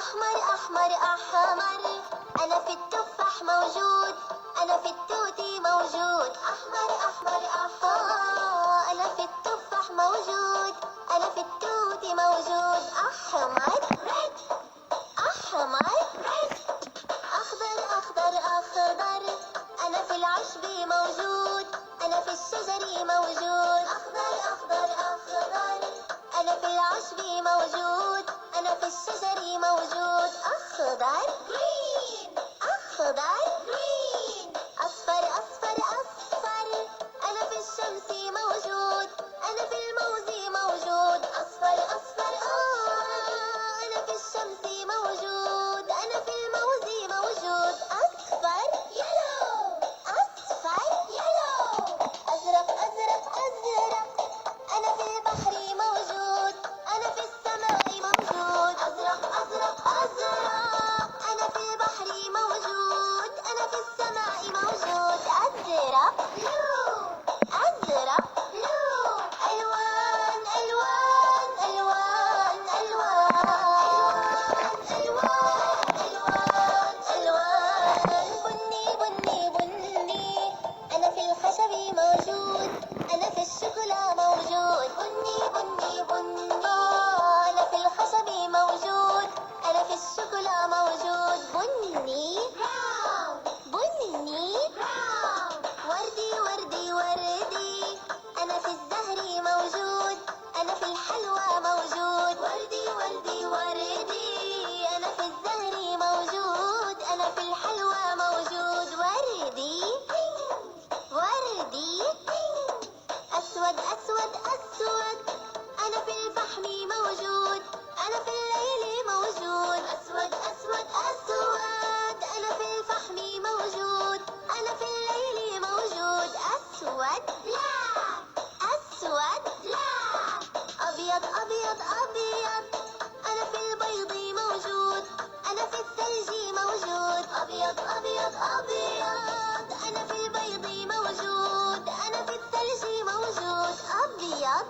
أحمر أحمر أحمر، أنا في التفاح موجود، أنا في التوت موجود. أحمر أحمر أحمر، أنا في التفاح موجود، أنا في التوت موجود. أحمر ريد، أحمر ريد. أخضر أخضر أخضر، أنا في العشب موجود، أنا في الشجر موجود. أخضر أخضر أخضر، أنا في العشب موجود، أنا في الشجر موجود. أخضر green، أخضر green. أصفر أصفر أصفر، أنا في الشمس موجود، أنا في الموز موجود. أصفر أصفر أنا في الشمس موجود، أنا في الموز موجود. أصفر يلو، أصفر يلو. أزرق أزرق أزرق، أنا في البحر موجود، أنا في السماء موجود. أزرق أزرق أزرق، أنا في البحر موجود، أنا في السماء موجود. أزرق بلو، أزرق بلو. ألوان ألوان ألوان ألوان ألوان ألوان ألوان. بني بني بني، أنا في الخشب موجود، أنا في الشوكولا موجود. بني بني بني، أنا في الخشب موجود، أنا في الشوكولا موجود. بني براون، بني براون. وردي وردي وردي، أنا في الزهر موجود، أنا في الحلوى موجود. وردي وردي وردي، أنا في الزهر موجود، أنا في الحلوى موجود. وردي وردي. أسود أسود أسود، أنا في الفحم موجود، أنا في الليل موجود. أسود أسود أسود، أنا في الفحم موجود، أنا في الليل موجود. أسود بلاك، أسود بلاك. أبيض أبيض أبيض، أنا في البيض موجود، أنا في الثلج موجود. أبيض أبيض أبيض، أنا في البيض موجود، أنا في الثلج موجود. أبيض